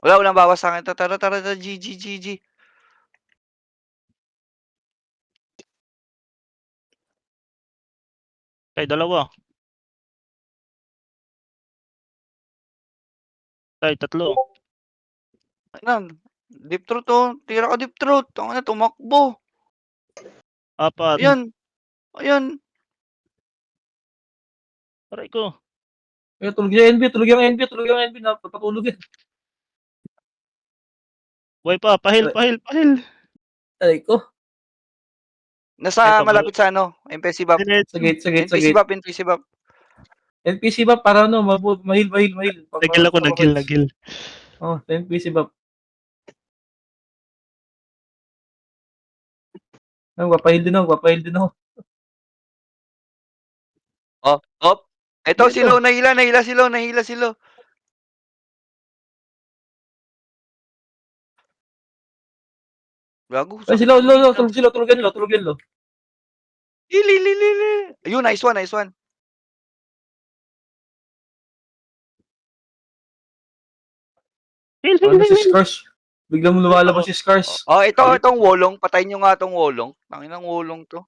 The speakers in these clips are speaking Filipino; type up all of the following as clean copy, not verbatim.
Walang bawas sa'kin 'to. Tara, tara, tara, GG, GG. Tay, dalawa. Tay, tatlo. Ayan, deep throat, oh. Tira ka deep throat. Tangina, tumakbo. Apat. Ayan, ayan. Aray ko. Ayun, tulog yung NB, tulog yung NB, tulog yung NB. Napatulog yan. Buhay pa. Pahil, pahil, pahil. Aray ko. Nasa Ito, malapit sa ano, NPC buff. Sa gate, sa gate, sa NPC gate. buff, NPC buff. NPC ba para ano, mahil. Pag Nag-heal ako, sa nag-heal, rockets. nag-heal. Oh, sa NPC ba? Ay, papahil din ako. Oh, op. Ito, Ito. silo, nahila silo. Gago, Ay, sakit sila, ulit na. tulog yan, lo. Ili. Ayun, nice one. Heal, heal, Ano si heal, heal. Scars? Biglang lumalabas si Scars. Oh, itong wolong. Patayin nyo nga itong wolong. Tanginang wolong to.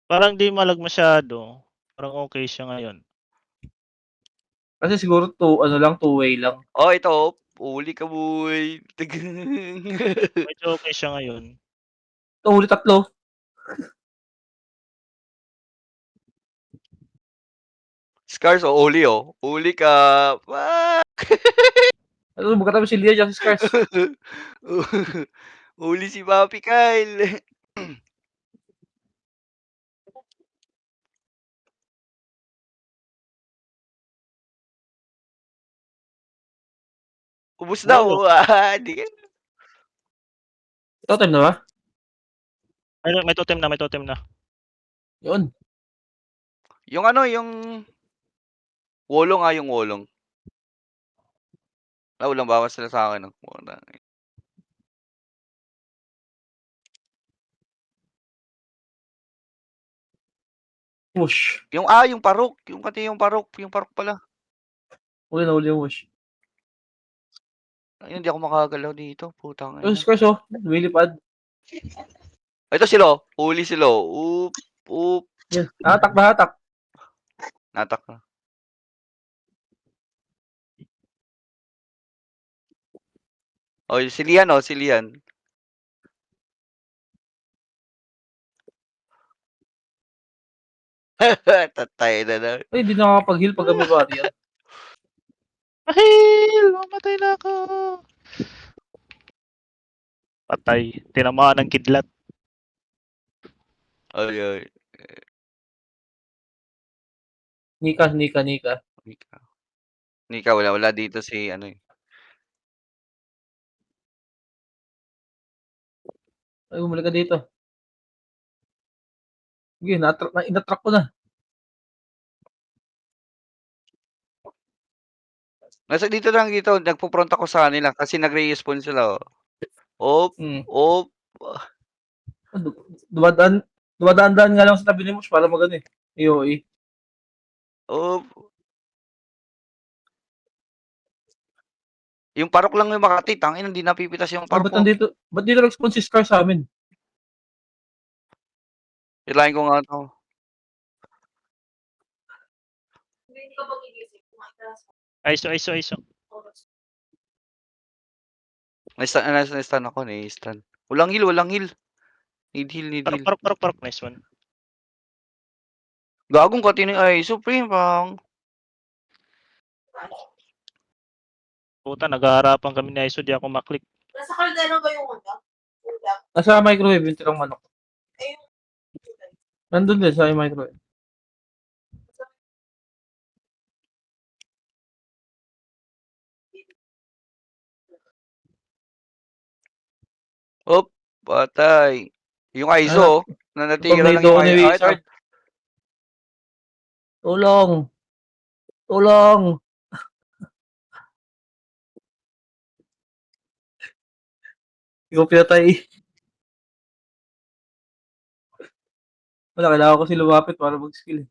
Parang di malag masyado. Parang okay siya ngayon. Kasi siguro two-way lang. Oh, ito. Uli ka, boy. Medyo okay siya ngayon. Ito, huli tatlo. Scars, oh, uli, oh. Uli ka. Fuck! Ano, magkatabi si Lia dyan si Scars. Uli si Papi Kyle. Ubus daw. Wolo. Di ka. Totem na ba? May totem na. Yun. Yung ano, yung wolong yung wolong. Walang bawas sila sa akin. Push. Yung parok. Yung parok pala. Huli yung push. Ayun, hindi ako makagalaw dito. Putang Yung ina. Scars, oh. Lumilipad. Ito sila. Uli sila. Oop. Yan. Hatak. Natak na. Oh, si Lian, oh. Si Lian. Tatay na na. Ay, hindi nakakapag-heal pag may barrier. Pahil! Mamatay na ako! Patay. Tinamaan ng kidlat. Ay. Nika. Nika, wala dito si ano eh. Ay, bumalik ka dito. Sige, inatrack ko na. Nasa dito lang dito. Nagpo-front ako sa kanila kasi nagre-respawn sila. Oh. Oop. Dumadaan nga lang sa tabi ni Mosh para magano eh. AOE. Oop. Yung parok lang yung Makati. Tangin, hindi napipitas yung parok ko. Ba't dito nag-spawn si Scar sa amin? Ilahin ko nga ito. Aiso. Na-stun ako. Na-stun. Walang heal. Need heal. Parok. Nice one. Gagong katino ay Supreme pang. Puta, nag-aaharapan kami ni Aiso. Di ako maklik. Nasa kaldero ba yung ulam? Nasa microwave yung tirang manok. Nandun din sa microwave. Oop. Patay. Yung Aizo, na natira lang Tornado yung ni Wizard. Tulong! Ikaw pinatay. Wala, kailangan ko si lumapit para mag-skill.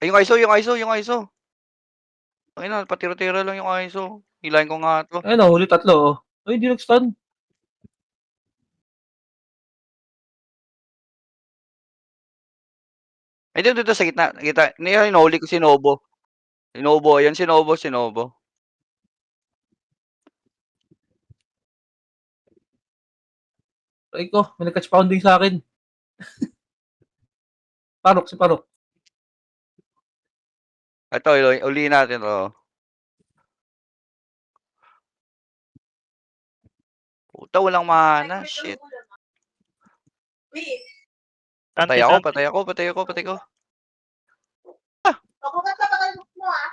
Ay, yung ISO. Ayun na, patira-tira lang yung ISO. Hilahin ko nga 'to. Ayun, nahuli 3, oh. Ay, hindi nag-stun. Ay, dito sa gitna, hinuli ko si Nobo. Ayan si Nobo. Ay ko, may nag-catch pounding sa akin. Parok, si Parok. Ito, ulihin natin 'to. Puta, walang mana, shit. Wait, Patay ako. ako ba't katagal mo ah?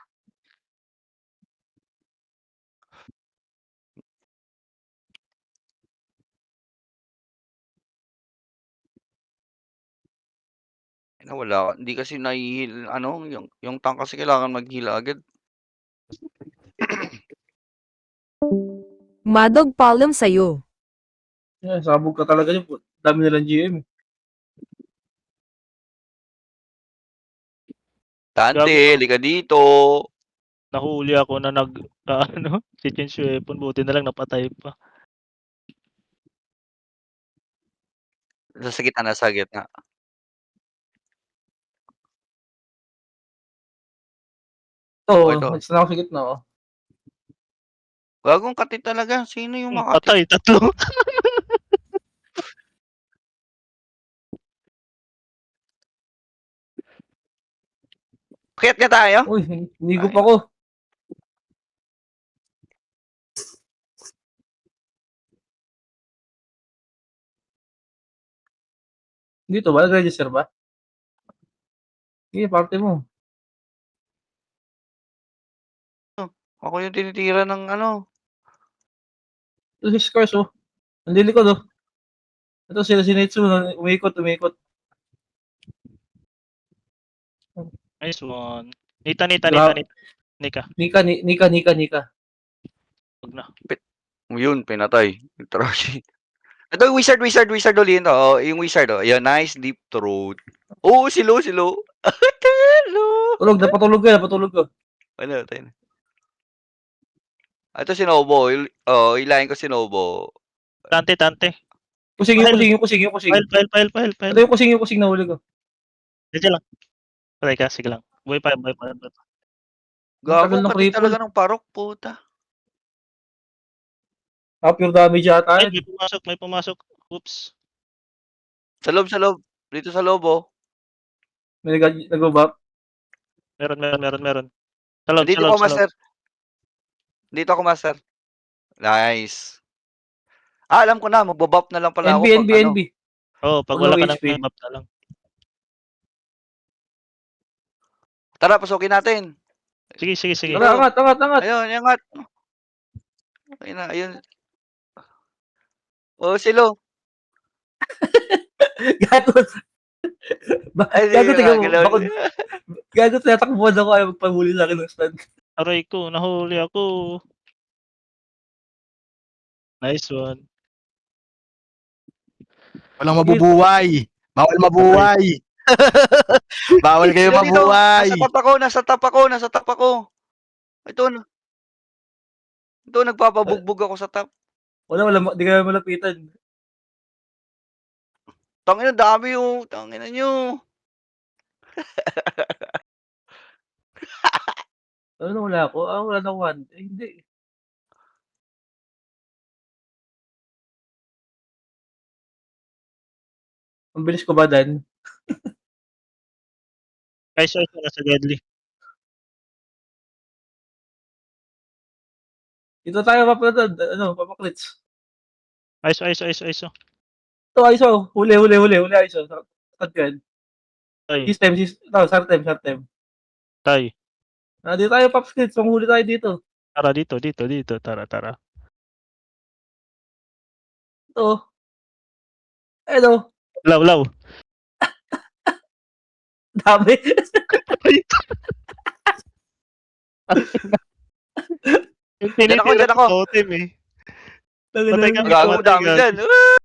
Wala, hindi kasi nahi-heal ano, yung tank kasi kailangan mag-heal agad. Madog palm sa'yo. Yan, sabog ka talaga yun. Dami nilang GM. Dante, Gago. lika dito. Nahuli ako na si change weapon. Buti na lang napatay pa. Nasa gitna. Oo, ito. nag-stun ako sa gitna, oh. Gagong kati talaga. Sino yung makati? Patay, 3. Akyat nga tayo? Uy, hinigop ako. Dito ba? Nag-register ba? Sige, parte mo. Ako yung tinitira ng ano. Ito si Scars, oh. Ang likod, oh. Ito sila si Netsu, umikot. Nice one. Nita. Nika. Huwag na. Yun, pinatay. Trashy. Ito yung wizard ulit. Oh, yung wizard, oh. Ayan, nice deep throat. Oo, silo. Hello. Napatulog ko. Ano, tayo na. Ito si Nobo. Ilahin ko si Nobo. Tante. Kusing. File. Ito yung kusing na huli ko. Diyan lang. Patay ka, sige lang. Buhay pa. Gagong ng kati cripple. talaga ng parok, puta. Pure damage yata Ay, yan. may pumasok. Oops. Sa loob. Dito sa loob, oh. May nag-bump. Meron. Sa loob. Dito ako, master. Nice. Alam ko na, magbabop na lang pala ako pag ano. NB. Oo, pag Pag wala low ka ng HP. map na lang. Tara, pasukin natin. Sige. Tara, angat. Ayun, angat. Ayun. Oh, silo. Gago. Gago, tingnan mo. Gago, tinatakbuhan ako ayaw magpahuli sa akin ng stun. Aray ko, nahuli ako. Nice one. Walang mabubuhay. Bawal mabuhay. Bawal kayo Dito, mabuhay. Nasa top ako. Ito, nagpapabugbog ako sa top. Wala, di ka malapitan. Tangina, dami yung. Tangina nyo. Ano, wala ako? Wala na one. Hindi. Ang bilis ko ba, Dan? Ay, so nasa deadly. Dito tayo papaklits. ISO. Ito, ISO. Huli, ISO. Sakad ka yan. Tay. Sartem. Tay. Dito tayo, papaklits. Panghuli tayo dito. Tara dito. Tara. Ito. Ano? Law. Dami. Yung Diyan ako. totem eh. Patay ka. Gago, dami dyan.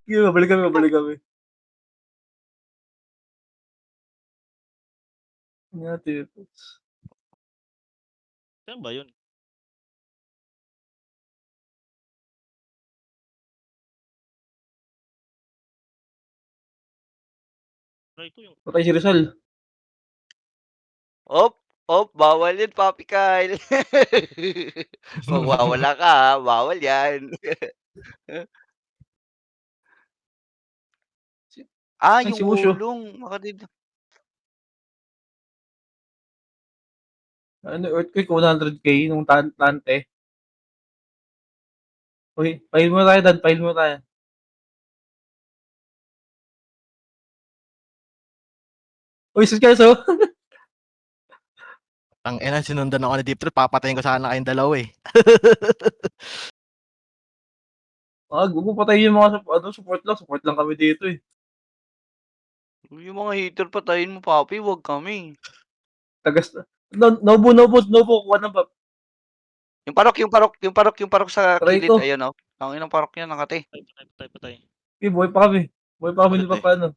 Sige, mabalik kami. Natin. Saan ba yun? Try ko yung Patay si Rizal. Bawal yun, Papi Kyle. Magwawala ka, ha? Bawal yan. Ay, Yung si Musho. ulong. Baka dito. Ano, earthquake 100k nung Tante. Uy, pahil mo tayo, Dan. Pahil mo tayo. Uy, sus kayo, Ang ina, sinundan ako ni Deep Throat. Papatayin ko sana kayong dalawa eh. Gugu patay yung mga support lang kami dito eh. Yung mga hater patayin mo, Papi. Wag kami. Tagas no, kuha ng pap. Yung parok sa Try kilid. ko. Ayan, oh. Ang inang parok niya, nakati. patay. Okay, buhay pa kami. Buhay pa kami ni Patay. Papa, ano.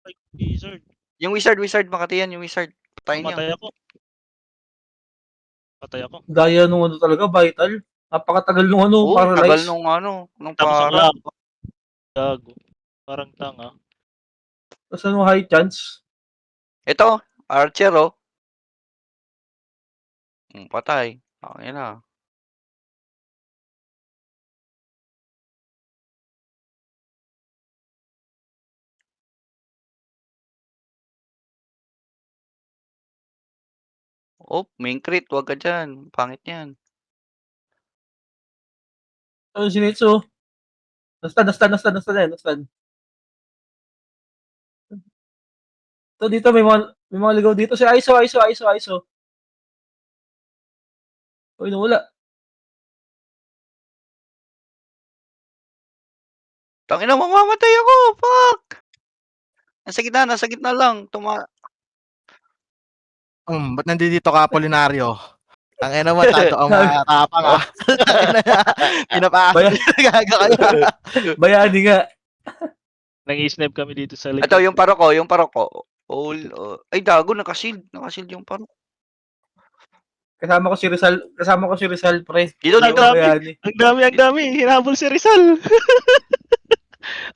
Ay, wizard. Yung wizard, makati yan, yung wizard. Patayin niyo. Patay ako. Patay ako. Daya nung ano talaga, vital. Napakatagal nung ano, Oo, paralyzed. tagal nung Tapos ang para. labo. Gago. Parang tanga. Tapos ano, high chance. Ito, Archer, oh. Patay. Ang ina. Main crit. Wag ka dyan. Pangit yan. Ano si Nitsu? Nastan. So dito may mga ligaw dito. Si Aiso. Uy, nawala. Tangina, mamamatay ako. Fuck. Nasa gitna lang. Ba't nandito ka, Apolinario? Ang ina mo, tato ang matapang ah. Pinapakasal gaga kayo. Bayani nga. Nang-i-snipe kami dito sa likod. Ito, yung parok ko. Ay, dago. Nakashield yung parok. Kasama ko si Rizal, pre. Dito, Ang dito. dami. Bayani. Ang dami. Hinabol si Rizal.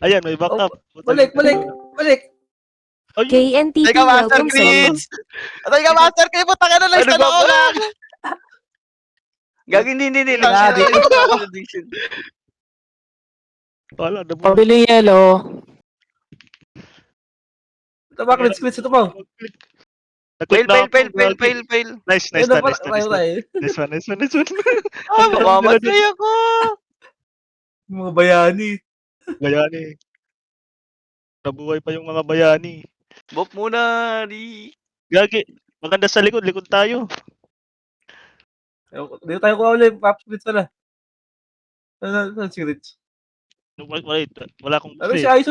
Ayan, may backup. Balik. Ay, KNTT, Teka, Master welcome sa iyo. Chris! Teka, Master Chris! Puta ka na lang! Ano Ano ba? ako lang! Gagin, hindi. Ah, wala. Pabili yellow. Ito ba, Chris? Ito pa. Fail. Nice Ayun na pala, tayo. Nice one. Mamamatay ako. Yung mga bayani. Bayani. Nabuhay pa yung mga bayani. Bop muna. Gagi. Maganda sa likod tayo. Dito tayo ko ulit, Pops Rich pala. Saan si Rich? Wait, wala akong Ano si Aiso.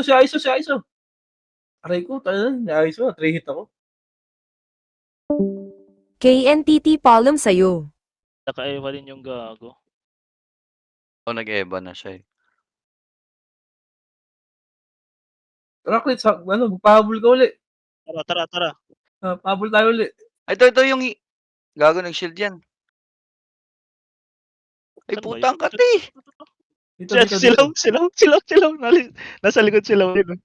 Aray ko, tayo na, ni Aiso, 3 hit ako. KNTT, palm sa iyo. Naka-ewa din yung gago. Nag-eba na siya eh. Tara, Rich, magpahabol ka ulit. Tara. Pahabol tayo ulit. Ito yung gago nag-shield yan. Ay, Saan ba putang yun? kati. Dito. Silaw. Nasa likod silaw yun.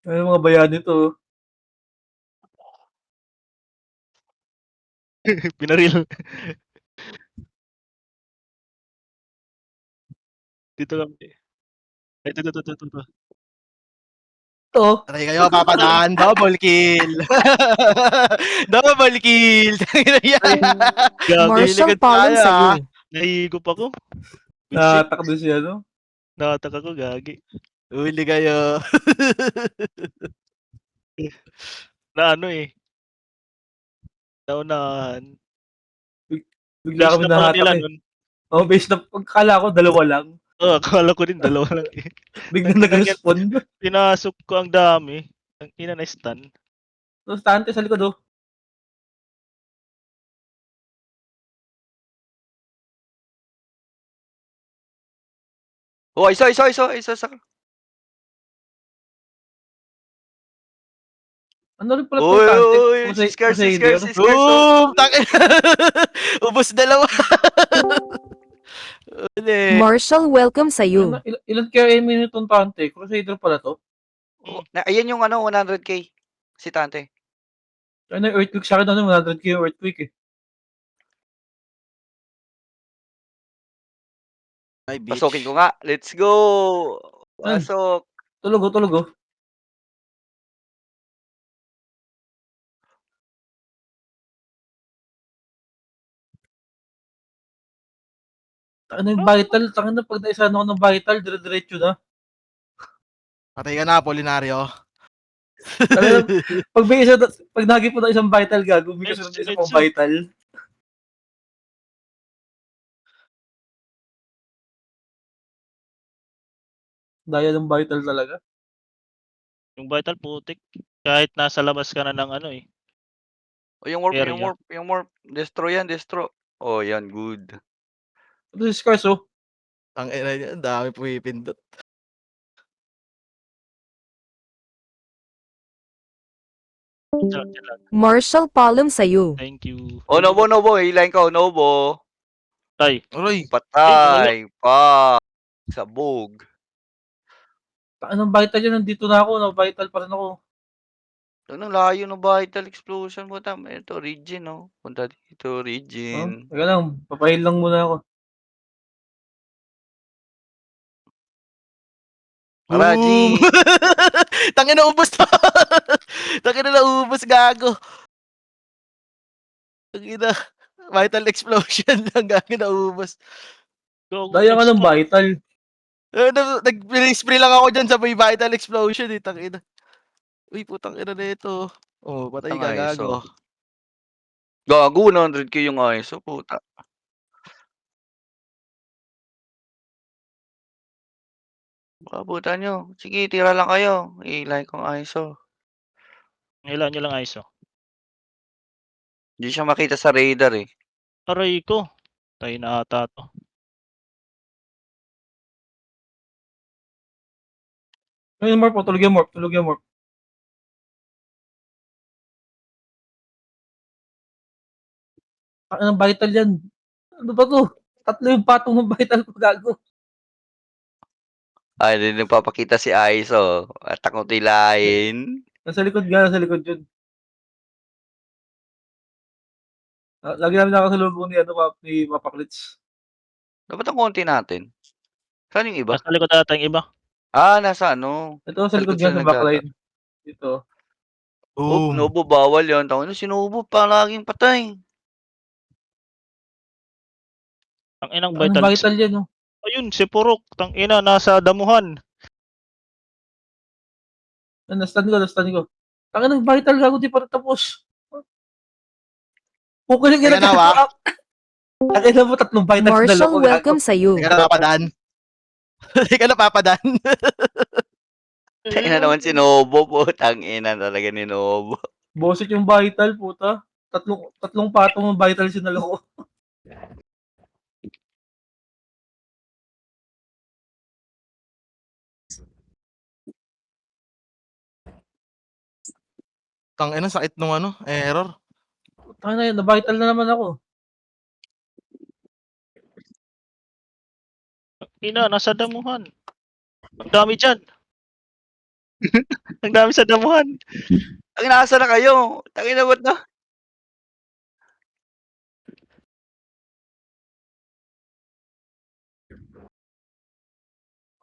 Ano mga bayani to? Pinaril. Dito kami. Ito. Ito. Aray kayo, papadaan. Double kill. Double kill. Gago. Marshall, palm sa iyo. Nahihigop ako. Natakbo siya, no? Nakatak ako, gagi. Uli kayo. Na ano eh. Naunahan. Bigla kami Base na pala nila nahatak eh. nun. Base na, pagkala ko, 2 lang. Akala ko din, 2 lang eh. Bigla nag-respond. Pinasok ko ang dami. Ang ina na stun. Tapos tante sa likod, oh. Oh, isa. Ano rin pala Uy, importante? si Scar. Crusader. Boom! Takin. Ubos dalawa. Uli. Marshall, welcome sa'yo. Ilan kaya yung minutong tante? Crusader pala to? Ayan yung 100k. Si Tante. Ano yung earthquake sa akin? 100k yung earthquake eh. Ay, bitch. Pasokin ko nga. Let's go. Pasok. Tulog oh. Ano yung vital? Tangan na pag naisahan ako ng vital, dire-diretso na. Patay ka na, Apolinario. Pag nagip po na isang vital gago, may kasunod na isa pang vital. Daya ng vital talaga. Yung vital putik. Kahit nasa labas ka na ng ano eh. Oh, yung Area. warp. Destroy. Oh, yan. Good. Ito si Scars oh. Ang ina niya, ang dami pumipindot. Diyan lang. Marshall, palm sa'yo. Thank you. Oh, Nobo. Hilahin ka. Nobo. Tay. Uy, Patay. Pa. Sabog. Tangan ng vital yun, nandito na ako, na vital pa rin ako. Anong layo ng vital explosion mo tam? Ito, Regin, no? Punta dito, Oh, Regin. teka lang, papahil lang muna ako. Tara, G. boom! Tangin na ubos to. Tangin na ubos, gago. Tangin na. Vital explosion lang, gago na ubos. Go. Daya nga ng vital. Nag-spray lang ako dyan sa may vital explosion eh, tangin na. Uy, putang ina na ito. Oh, patay ka, Ang ISO. gago. Gago, 100k yung ISO, puta. Pabutan nyo. Sige, tira lang kayo. Ilay kong ISO. Ilan nyo lang ISO. Hindi siya makita sa radar eh. Aray ko. Tayo na ata to. Ayun, Morp, tulog yung Morp. Ang vital yan. Ano ba to? 3 yung patong ng vital ko gago. Ay, hindi nagpapakita si ISO. At akong tilahin. Nasa likod yun. Lagi namin nakasalubong ni Mapaklits. Dapat ang konti natin. Saan yung iba? Nasa likod ata yung iba. Nasa ano? Ito sa likod sila nga sa backline. Ito. Oh, Boom! Nobo, bawal yun. Tawag na, si Nobo pa laging patay. Ang inang Ang vital. vital yan oh. Ayun, si Purok. Tang ina, nasa damuhan. Nastan ko. Ang vital gago, di pa tapos. Kukunin ka Teka na, wa. Ang ina mo, 3 vitals na Marshall, lang ko welcome sa'yo. Hindi ka napapadaan. Hindi ka napapadaan. Ina naman si Nobo, putang ina talaga ni Nobo. Bosit yung vital, puta. Tatlong patong ng vital sinalo ko. Tangina, sakit nung error. Tanga na yun, na-vital na naman ako. Ina, nasa damuhan. Ang dami dyan. Ang dami sa damuhan. Ang nasa na kayo. Tangina ba't na?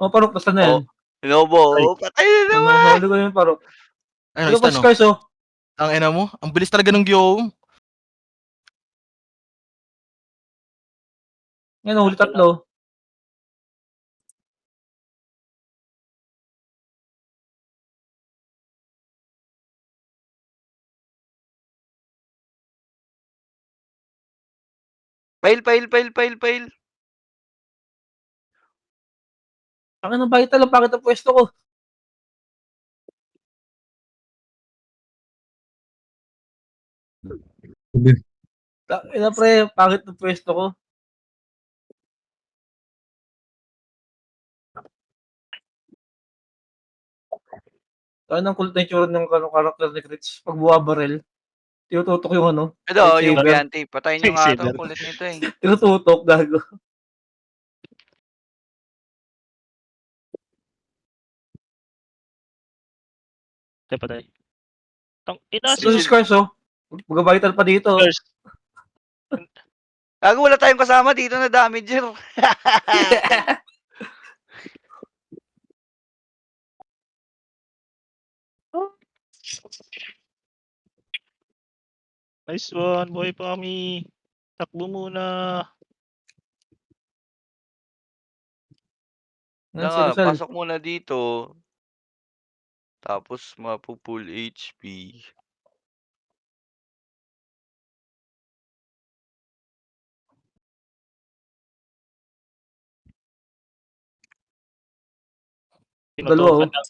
Oh, parok, basta na yan. Nobo, patay na naman. Nahuli ko yung parok. Ayun, Ito pa no? Scars oh. Ang ina mo, ang bilis talaga ng Gyo. Yan, huli 3. Pail. Ang ng vital lang, bakit ang pwesto ko? Ina pre, bakit ang pwesto ko? Saan ang kulit na itsura ng karakter ni Critch? Pag buwabarel, tinututok yung ano, Ito, yung lightsaber. Briante. Patayin nyo nga ito. Lightsaber. Kulit nito eh. Tinututok, gago. Patay, patay. Tang ina So, si Scars, oh. Mag-vital pa dito. Scars. Gago, wala tayong kasama dito na damager. Nice one, boy Pami. Takbo muna. Yan, si Nga, Rizal. pasok muna dito. Tapos mapu-full HP. Dalawa, oh. Tinutukan lang.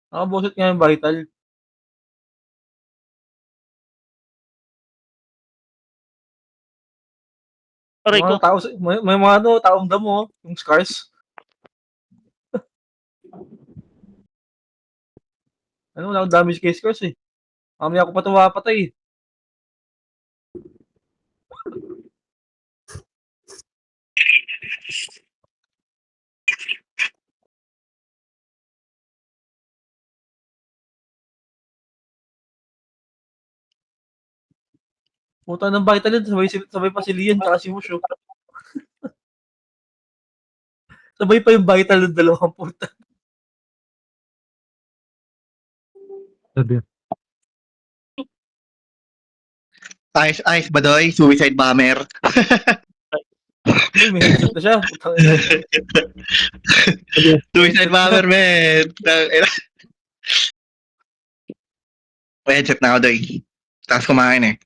Nakabusit nga yung vital. Aray ko. Mga tao, may mga ano, taong damo, oh. Yung Scars. Ano, wala akong damage kay Scars eh. Mamaya ako pa ito mapatay eh. Puta ng vital yun, sabay pa si Lian tsaka si Wushu. Sabay pa yung vital ng dalawang puta. Ayos ba doy? Suicide bomber. Uy, may headshot na siya. Putang ina. Suicide bomber, man. May headset na ako doy. Tapos kumain eh.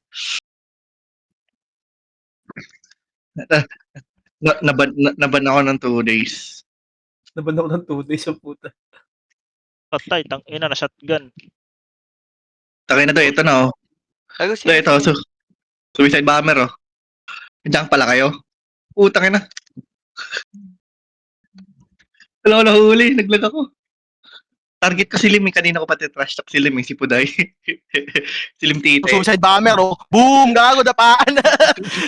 Naban ako ng 2 days. Naban ako ng 2 days yung puta. Patay, tang ina na shotgun. Takay na doy, ito na oh. Gago, Doy, ito. Suicide bomber oh. Diyan pala kayo. Putang ina. Wala ko nahuli. Naglag ako. Target ko si Lim. Kanina ko pati trash talk si Lim. Si Puday. Si Lim Tite. Suicide bomber, oh. Boom! Gago, dapaan.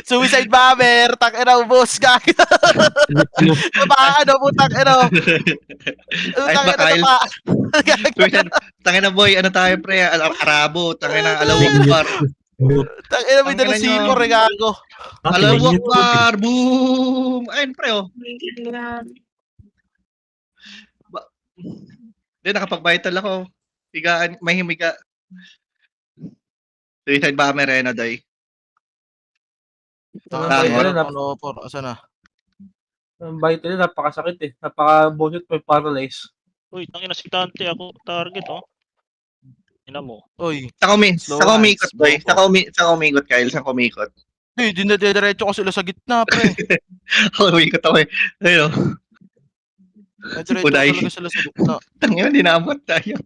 Suicide bomber. Takina, boss. Gago. Dapaan, oh, putang ina. Ayos ba, Kyle? Suicide. Tangina boy. Ano tayo pre? Arabo. Tangina. Alawang bar. Takina, may dala Tangina nyo. sipor, eh, gago. Alawang bar. Boom! Ayun pre oh. Hindi, nakapag-vital ako. Higaan, may himiga. Suicide bomber eh, no, doy. Ano, asa na? Ang vital yun, napakasakit eh. Napaka-bullshit, may paralyze. Uy, tang ina si Dante ako target oh. Ina mo. Uy. Sa Slow kumikot, hands, doy. slow Sa kumikot, Kyle. Sa kumikot. Uy, dinadiretso ko sila sa gitna, pre. Kumikot ako eh. Ayun oh. Diretso Uday. talaga sila sa gitna. Tangina, di naabot tayo.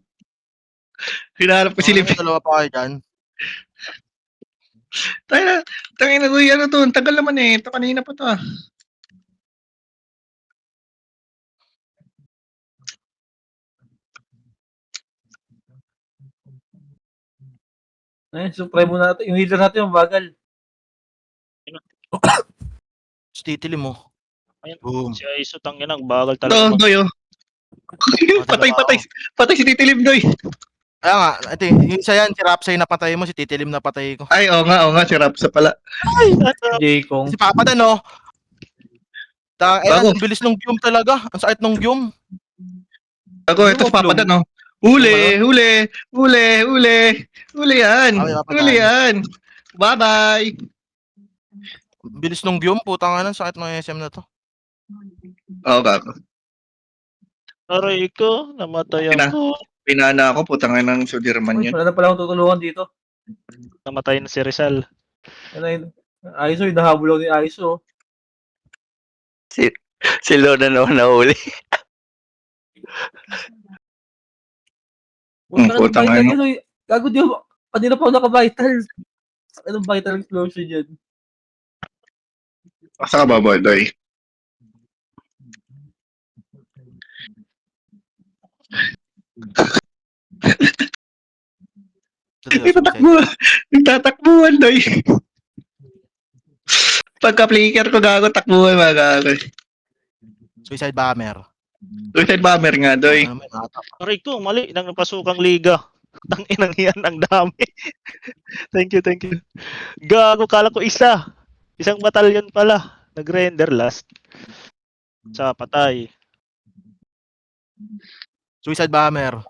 Hinahanap ko si Lim. Dalawa pa kayo dyan. Tangina, doy. Ano to? Ang tagal naman eh. Ito kanina pa to ah. Eh, supremo natin. Yung healer natin, yung bagal. Titilim mo. Ayun. Boom. Si Aiso tang ina, ang bagal Ito, talaga. doy oh. Patay si Titilim, doy. Kaya nga, ito yung isa yan, si Rapsay napatay mo, si Titilim napatay ko. Ay, oo nga, si Rapsa pala. J-Kong. Si Papa Dan, no? Bago. Ang bilis ng Gyum talaga. Ang sakit ng Gyum. Ako, ito si Papa Dan, oh. Huli yan. Okay, Papa Dan. Huli yan. Bye-bye. Bilis ng Gyum, putang ina, sakit ng SM na to. Oo, kako. Aray ko, namatay ako. Pinana ako, putang ina ng Sudirman Uy, yun. wala na pala akong tutulungan dito. Namatay na si Rizal. Ano yun? Aiso, hinahabol ako ni Aiso. Si Lona naman nahuli. Puta ka Putang ng vital ina. yun, oy. Gago, di ba? Kanina pa ako naka-vital. Anong vital explosion yan? Asa ka ba, Doy? Nagtatakbuhan, Doy. Pagka-flicker ko gago, takbuhan mga gago. Suicide bomber. Suicide bomber nga, Doy. Ano naman, atak. Aray ko, mali. Nang napasukang liga. Tanginang yan, ang dami. Thank you. Gago, kala ko isa. Isang batalyon pala. Nag-render last. Sa patay. Suicide bomber.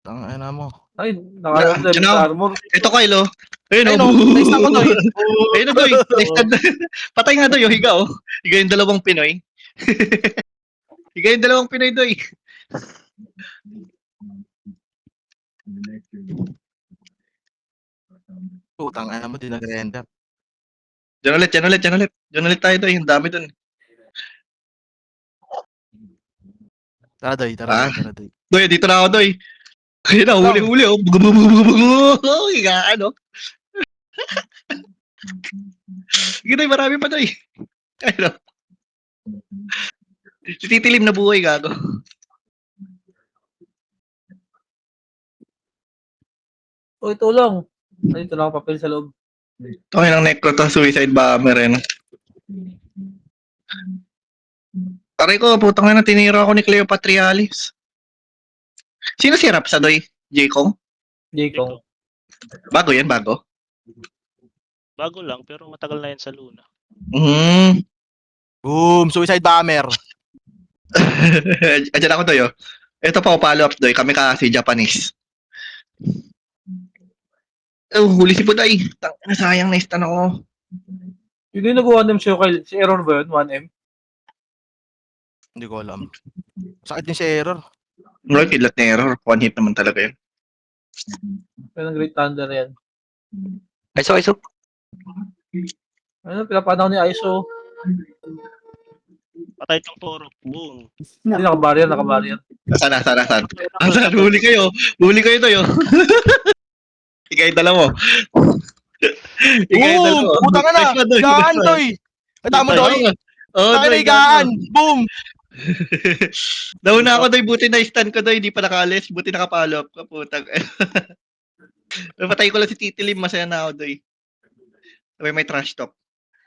Ano mo? Ay, naka-devil Yun na. sa armor. Ito, Kyle, oh. Ayun, Ayun, oh. oh. Nice na ko, Doy. Ayun, Doy. Nice na. Patay nga, Doy. Oh, higa, oh. Higa yung dalawang Pinoy. Higa yung dalawang Pinoy, Doy. Putang ano mo, di nag-render. Diyan ulit. Diyan ulit tayo, Doy. Ang dami dun. Tara, Doy. Ah. Tara, Doy. Doy, dito na ako, Doy. Ayun na, huli, oh. Bugo. Higa, ano? Sige, Doy, marami pa, Doy. Ayun, oh. Si Titilim na buhay, gago. Uy, tulong. Ay, ito lang ang papel sa loob. Ito ng necro to, suicide bomber, eh, no? Aray ko, putang na, tinira ako ni Cleopatrialis. Sino si Rapsa, Doy? J-Kong? J-Kong. Bago yan, bago. Bago lang, pero matagal na yan sa Luna. Boom! Suicide bomber. Andiyan ako, Doy, oh. Ito pa, follow up, Doy. Kami kasi Japanese. Oh, huli si Puday. Tangina, sayang na istan ako. Yun yung nag-1M siya, Kyle. Si Error ba yun? 1M? Hindi ko alam. Sakit din si error. Wala, kidlat na error. One hit naman talaga yun. Kaya ng Great Thunder yan. ISO. Ano, pinapanaw ni ISO. Patay itong Toro. Boom. Hindi, naka-barrier. Saan? Huli kayo, Doy, oh. Ikay dala mo. Boom! Putang ka na! Gaan, Doy! Ang damo, Doy! Oh, Doy, gaan! Boom! Nauna ako, Doy. Buti na stand ko, Doy. Di pa nakaalis. Buti nakapalo up ka, putang. Patay ko lang si Titilim. Masaya na ako, Doy. Sabay may trash talk.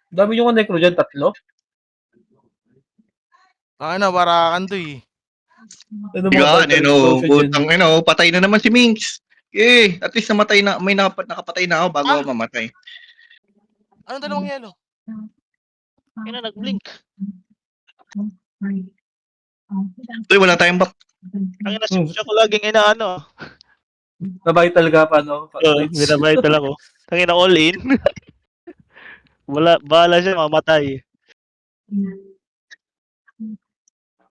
Dami yung necro dyan, 3. Ano, warakan, Doy. Ano mga Gaan, vital explosion putang, patay na naman si Minx. At least namatay na, may nakapatay na ako bago ako mamatay. Anong dalawang yelo? Kaya na nag-blink. Doy, wala tayong back. Ang siya ko laging inaano. Na vital ka pa, no? Binavital ako. Tangina all in. Bahala siya mamatay.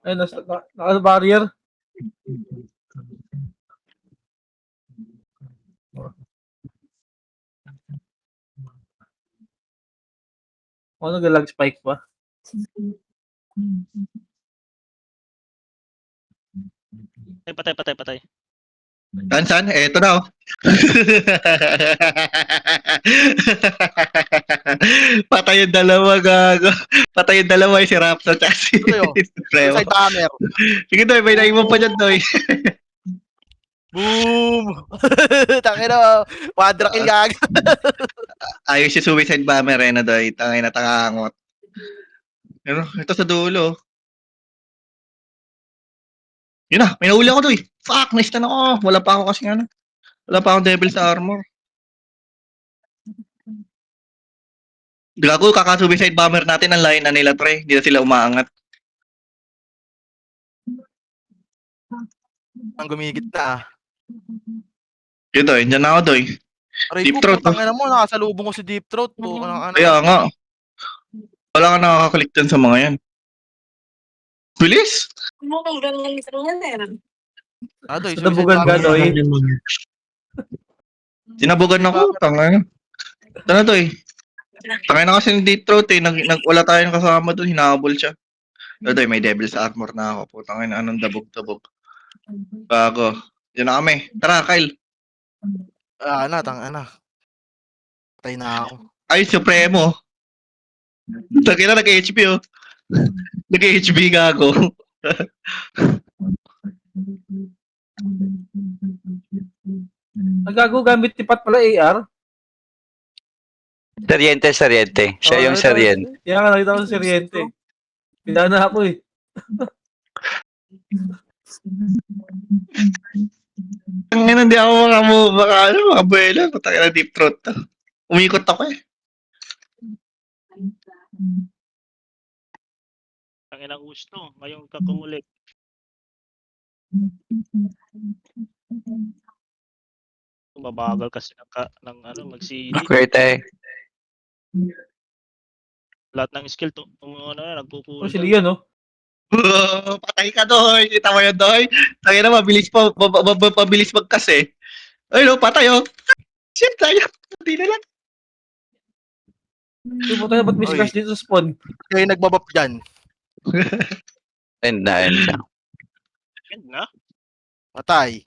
Ay, naka-barrier. Ano, nag-lag spike pa? Ay, patay. Saan? Eto na, oh. Patay yung dalawa, gago. Patay yung dalawa, si Rapsa at si Ano yun? Premo. Suicide bomber. Sige, Doy, may naiwan pa dyan, Doy. Boom! Tangina, quadra kill gag. Ayos si suicide bomber, na, Doy. Tangay na tangangot. Ito sa dulo. Yun na, may nahuli ako, Doy. Fuck, na-stun ako. Wala pa ako kasi wala pa akong devil sa armor. Gago, kaka-suicide bomber natin ang line na nila, pre. Hindi na sila umaangat. Ang gumigit na. Yun, Doy. Diyan na ako, Doy. Aray Deep ko, throat, putangina mo, nakasalubong ko si Deep Throat. Ano. Kaya nga. Wala ka nakakaklik dyan sa mga yan. Bilis! Doy, Nabugan ka, Doy. Sinabugan ako. Tangay. Tara, Doy. Tangay na kasi ng Deep Throat, eh. Wala tayong kasama doon. Hinahabol siya. Doy, may devil sa armor na ako. Putangay na anong dabog-dabog. Bago. Diyan na kami. Tara, Kyle. Tangina. Patay na ako. Ay, Supremo. Tangina, nag-HP oh. Nag-HP nga ako. Ang gago gamit tipat pala AR. Seryente. Siya yung seryente. Kaya nga nakita ko sa seryente. Pinana ako eh. Tangina, hindi ako makabuela. Tangina, deep throat to. Umikot ako eh. Ang inang gusto. Ngayong kakumulit. Mabagal kasi ng mag-CD. Kwete. Lahat ng skill nagpupull. Si Leon, no? Patay ka, Doy. Kita mo yan, Doy. Tangina, mabilis pa. Mabilis magkasi. Ay, no, patay oh. Shit, tayo. Hindi na lang. Puta na ba't may Oy. crash dito sa spawn? Kayo nagbabap dyan. End na. End na. Patay.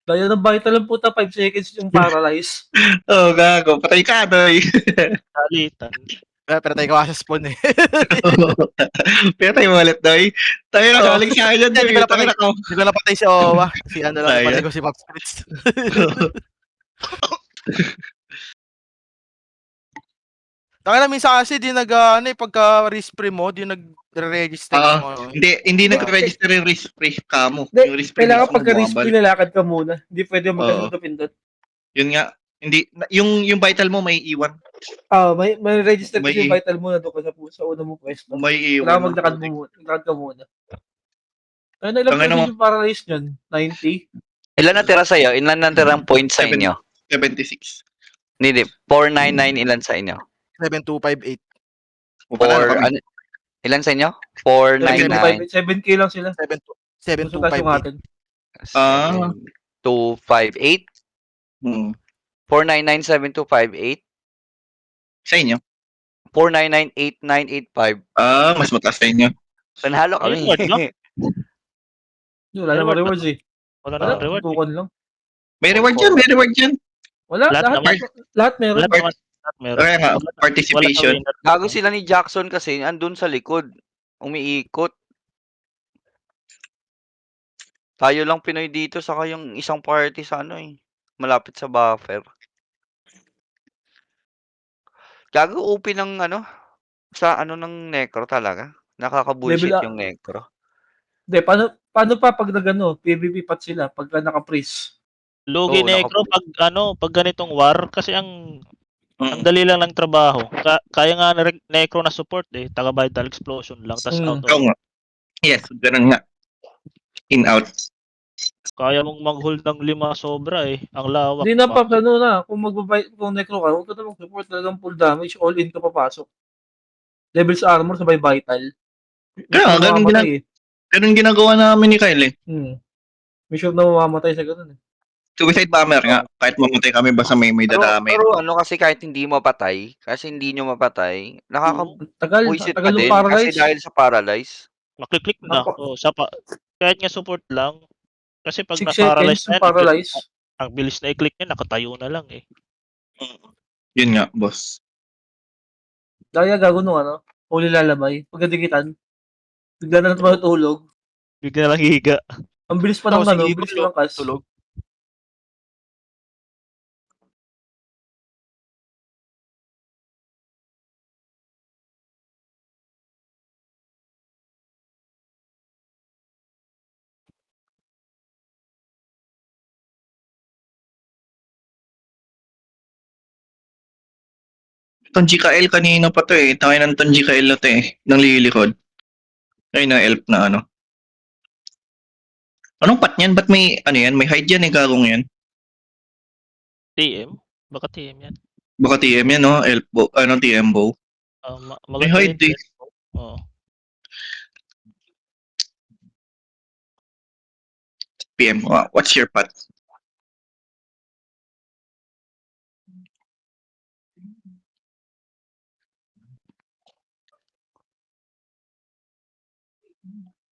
Dahil ng vital lang puta 5 seconds yung paralyze. Oh, gago. Patay ka, Doy. Salitan. Pero tayo kawa sa spawn eh. Pero tayo ulit, Doy. Tayo na, galing sa akin yan, Doy. Hindi ko Tayo na ako. Hindi ko napatay si Owa. Si ano lang, Sayang. napatay ko si Pop Spirits. Taka na minsan kasi di pagka respray mo, di nagre-register mo. Hindi nag-register yung risk free kamo. Hindi, Yung risk free kailangan mismo pagka-risk bumabalik. nilalakad ka muna. Hindi pwede Oo. magkano-pindot. Yun nga. Hindi yung vital mo may iwan. May register May kasi yung vital muna doon ka sa una mo pwesto. May iwan. Kailangan maglakad mo muna. Maglakad ka muna. Kaya na ilang Tangina mo. percent yung paralyze nyon? 90? Ilan natira sa'yo? Ilan natira ang points sa inyo? 76. Hindi. 499 ilan sa inyo? 7258. O pala na kami. Ilan sa inyo? 499. 7K lang sila. 7258. natin. 258. Hmm. 499-7258. Sa inyo? 499-8985. Mas mataas sa inyo. Panhalo kami. Reward, no? Wala namang rewards eh. Wala Wala, na reward. tukon lang. May reward yan, may reward yan. Wala, Lahat lahat meron. Lahat naman. Lahat meron. Kaya nga, Wala- participation. wala winner. Gago sila ni Jackson kasi andun sa likod. Umiikot. Tayo lang Pinoy dito saka yung isang party sa malapit sa buffer. Gago OP ng sa ng necro talaga. Nakaka-bullshit Level up. yung necro. Hindi, paano pa pag PvP pat sila pagka naka-freeze? Lugi Oo, necro pag ganitong war kasi ang dali lang ng trabaho. Kaya nga necro na support taga vital explosion lang tas out Oo nga. Yes, ganun nga. In out. kaya mong mag-hold ng 5 sobra ang lawak. Hindi na pa, kung kung necro ka, huwag ka na mag-support talagang full damage, all in ka papasok. Levels armor, sabay vital. Kaya, Mission na mamamatay eh. Ganun ginagawa namin ni Kyle eh. Mission na mamamatay sa ganun eh. Suicide bomber nga. Kahit mamatay kami basta may dadamay. Pero kasi kahit hindi mapatay, kasi hindi nyo mapatay, nakaka-bullshit Tagal pa yung din paralyze. kasi dahil sa paralyze. Maklik-click na. Kahit nga support lang. Kasi pag 6 na-paralyze seconds yung paralyze. ang bilis na i-click niya, nakatayo na lang Yun nga, boss. Daya gago nung huli lalabay. Pagkadikitan, bigla na matulog. Bigla na lang higa. Ang bilis pa ng Sige, bilis pa ng cast. tulog. Itong GKL kanina pa to eh. Tangin ng itong GKL na to eh. Nang lilikod. Ay na elf na Anong pat niyan? Ba't may yan? May hide yan eh, gagong yan. TM? Baka TM yan. Baka TM yan, no? Elf bow. TM bow. Maganda hide rin. eh. Oo. PM. What's your pat?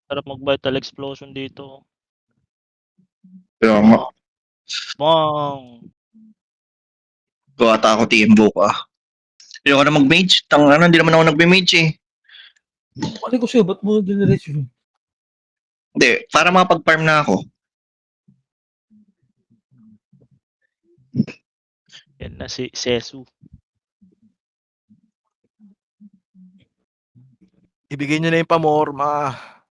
Sarap mag-vital explosion dito. Pero nga. Bang! Gawa ata ako TMBO ka. Ayoko na mag-mage. Hindi naman ako nagbe-mage eh. Ano ko sa'yo, ba't mo diniretso yun? Hindi, para makapag-farm na ako. Yan na si Sesu. Ibigay nyo na yung pamorma.